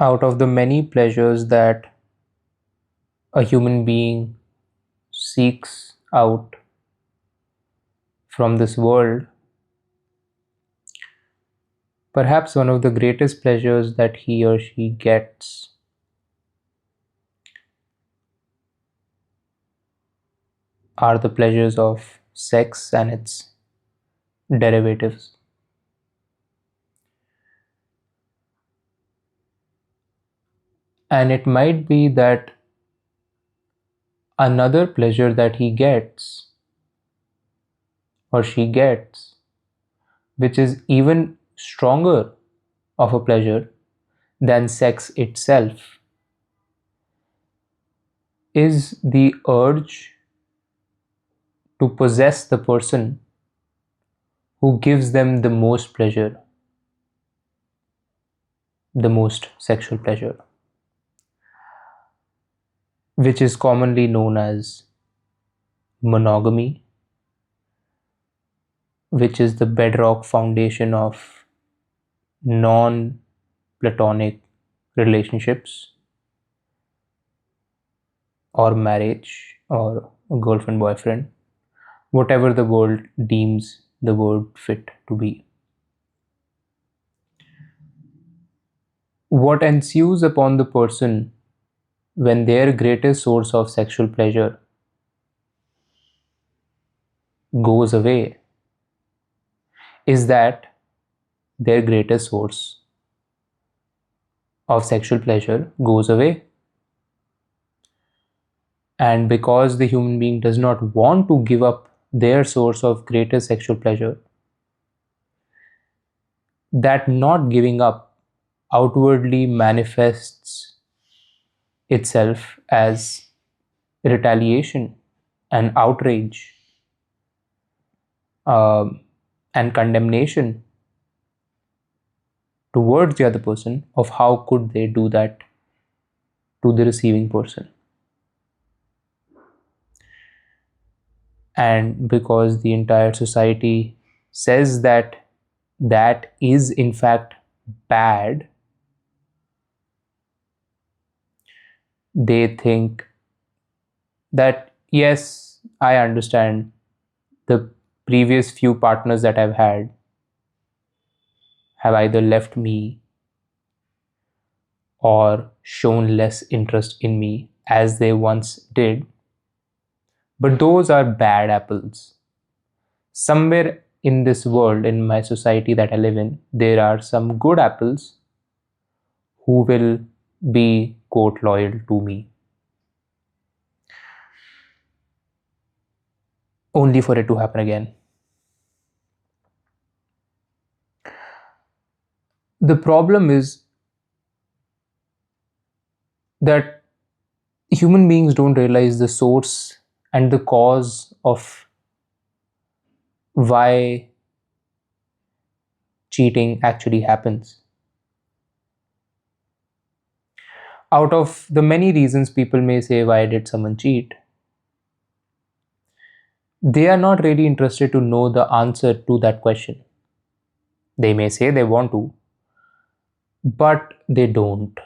Out of the many pleasures that a human being seeks out from this world, perhaps one of the greatest pleasures that he or she gets are the pleasures of sex and its derivatives. And it might be that another pleasure that he gets or she gets, which is even stronger of a pleasure than sex itself, is the urge to possess the person who gives them the most pleasure, the most sexual pleasure, which is commonly known as monogamy, which is the bedrock foundation of non platonic relationships or marriage or a girlfriend boyfriend, whatever the world deems the word fit to be. What ensues upon the person when their greatest source of sexual pleasure goes away is that their greatest source of sexual pleasure goes away. And because the human being does not want to give up their source of greatest sexual pleasure, that not giving up outwardly manifests itself as retaliation and outrage, um, and condemnation towards the other person of how could they do that to the receiving person. And because the entire society says that that is in fact bad, they think that yes, I understand, the previous few partners that I've had have either left me or shown less interest in me as they once did, but those are bad apples. Somewhere in this world, in my society that I live in, there are some good apples who will be quote loyal to me, only for it to happen again. The problem is that human beings don't realize the source and the cause of why cheating actually happens. Out of the many reasons people may say, why did someone cheat? They are not really interested to know the answer to that question. They may say they want to, but they don't.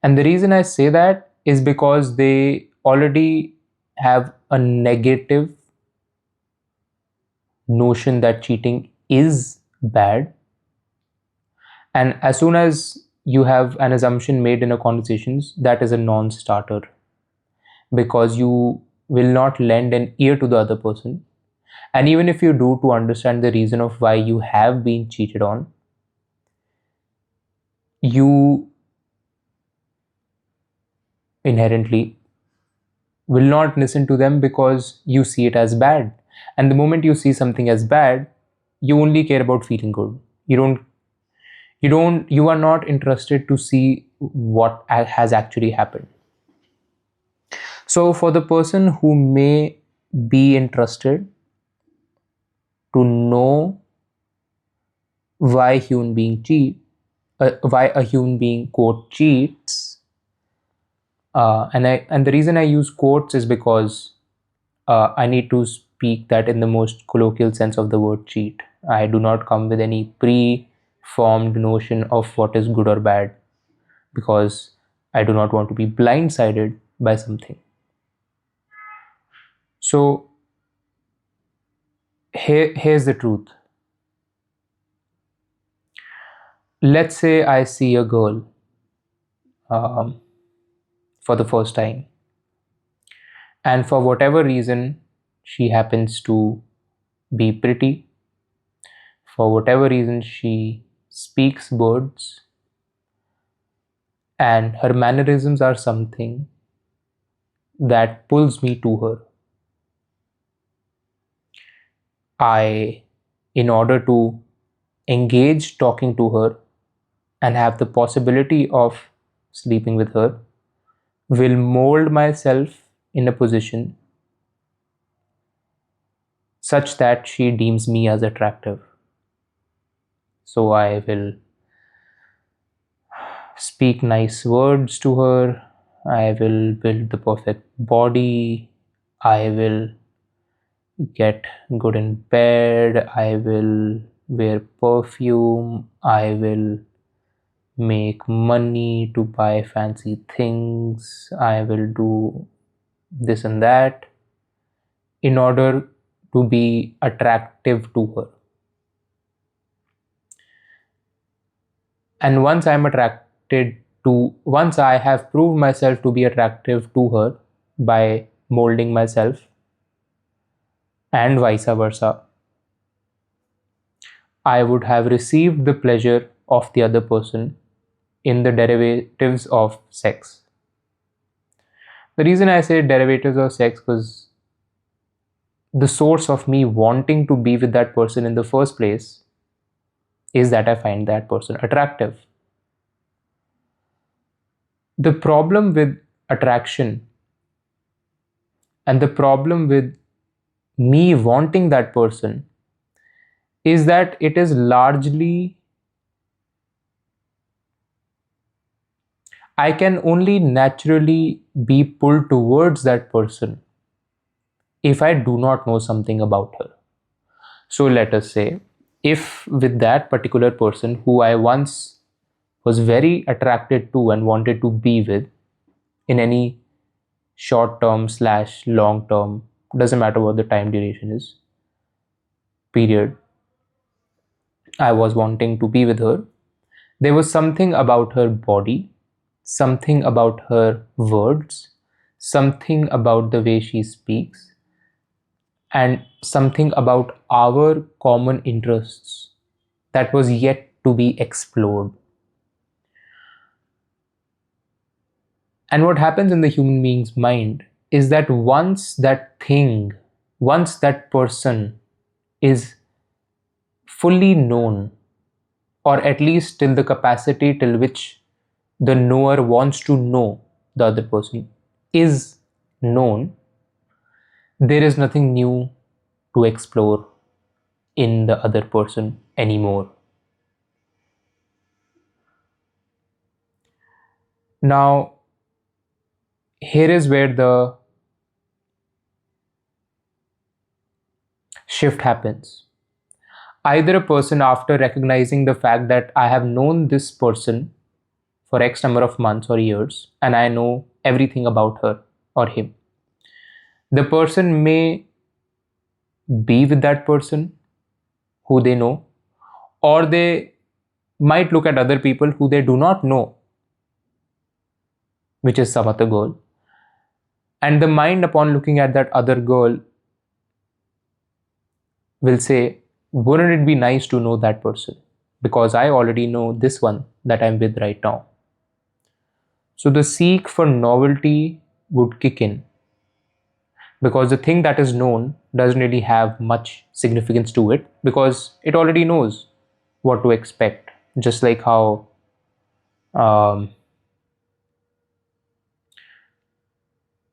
And the reason I say that is because they already have a negative notion that cheating is bad. And as soon as you have an assumption made in a conversation, that is a non starter, because you will not lend an ear to the other person. And even if you do, to understand the reason of why you have been cheated on, you inherently will not listen to them because you see it as bad. And the moment you see something as bad, you only care about feeling good. You are not interested to see what has actually happened. So for the person who may be interested to know why human being cheat, why a human being quote cheats, and the reason I use quotes is because I need to speak that in the most colloquial sense of the word cheat. I do not come with any formed notion of what is good or bad, because I do not want to be blindsided by something. So here's the truth. Let's say I see a girl um, for the first time, and for whatever reason, she happens to be pretty. For whatever reason, she speaks words, and her mannerisms are something that pulls me to her. In order to engage talking to her and have the possibility of sleeping with her, will mold myself in a position such that she deems me as attractive. So I will speak nice words to her, I will build the perfect body, I will get good in bed, I will wear perfume, I will make money to buy fancy things, I will do this and that in order to be attractive to her. And once I have proved myself to be attractive to her by molding myself, and vice versa, I would have received the pleasure of the other person in the derivatives of sex. The reason I say derivatives of sex, because the source of me wanting to be with that person in the first place is that I find that person attractive. The problem with attraction and the problem with me wanting that person is that it is largely, I can only naturally be pulled towards that person if I do not know something about her. So let us say, if with that particular person who I once was very attracted to and wanted to be with in any short term slash long term, doesn't matter what the time duration is, period, I was wanting to be with her, there was something about her body, something about her words, something about the way she speaks, and something about our common interests that was yet to be explored. And what happens in the human being's mind is that once that person is fully known, or at least till the capacity till which the knower wants to know the other person is known, there is nothing new to explore in the other person anymore. Now, here is where the shift happens. Either a person, after recognizing the fact that I have known this person for X number of months or years and I know everything about her or him, the person may be with that person who they know, or they might look at other people who they do not know, which is some other girl, and the mind, upon looking at that other girl, will say, wouldn't it be nice to know that person? Because I already know this one that I'm with right now. So the seek for novelty would kick in, because the thing that is known doesn't really have much significance to it, because it already knows what to expect. Just like how um,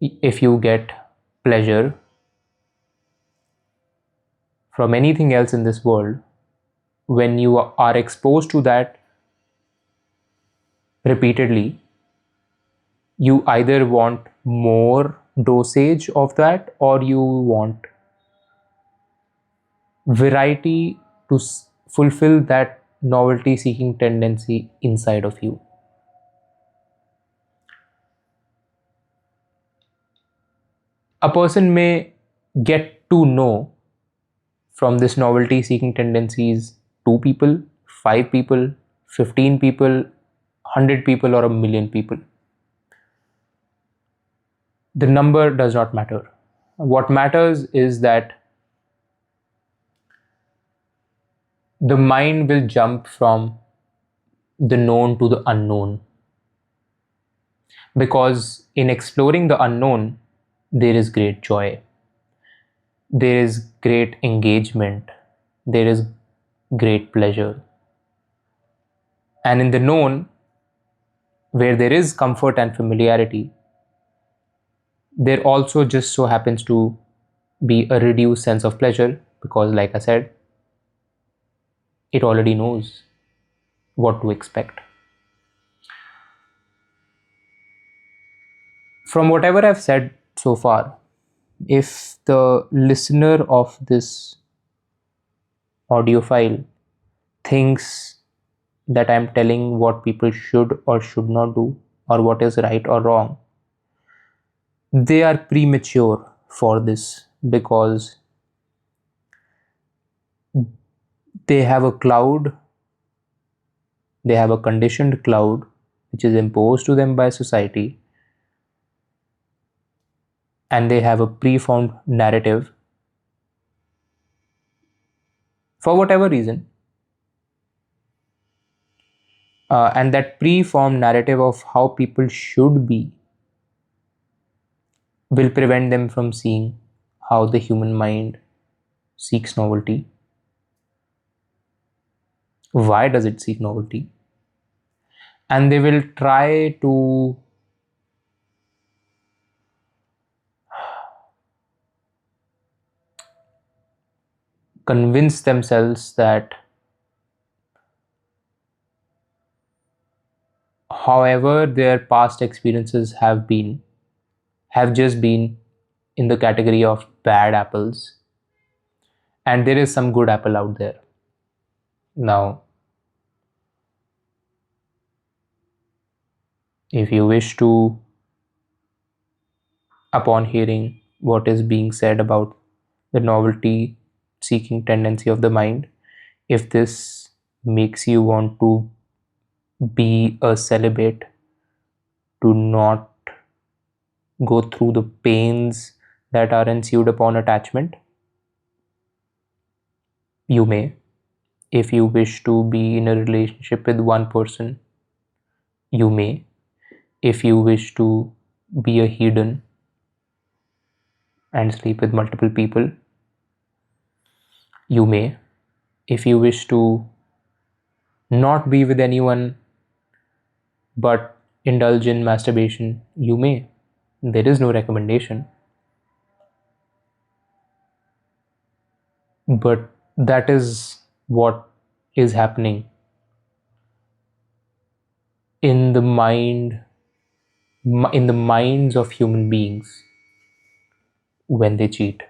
if you get pleasure from anything else in this world, when you are exposed to that repeatedly, you either want more dosage of that, or you want variety to fulfill that novelty seeking tendency inside of you. A person may get to know from this novelty seeking tendencies 2 people, 5 people, 15 people, 100 people, or a million people. The number does not matter. What matters is that the mind will jump from the known to the unknown, because in exploring the unknown, there is great joy, there is great engagement, there is great pleasure. And in the known, where there is comfort and familiarity, there also just so happens to be a reduced sense of pleasure, because, like I said, it already knows what to expect. From whatever I've said so far, if the listener of this audio file thinks that I'm telling what people should or should not do, or what is right or wrong, they are premature for this, because they have a cloud, they have a conditioned cloud which is imposed to them by society, and they have a preformed narrative for whatever reason. And that preformed narrative of how people should be will prevent them from seeing how the human mind seeks novelty. Why does it seek novelty? And they will try to convince themselves that however their past experiences have just been in the category of bad apples, and there is some good apple out there. Now, if you wish to, upon hearing what is being said about the novelty seeking tendency of the mind, if this makes you want to be a celibate, to not go through the pains that are ensued upon attachment, you may. If you wish to be in a relationship with one person, you may. If you wish to be a hedon and sleep with multiple people, you may. If you wish to not be with anyone but indulge in masturbation, you may. There is no recommendation. But that is what is happening in the in the minds of human beings when they cheat.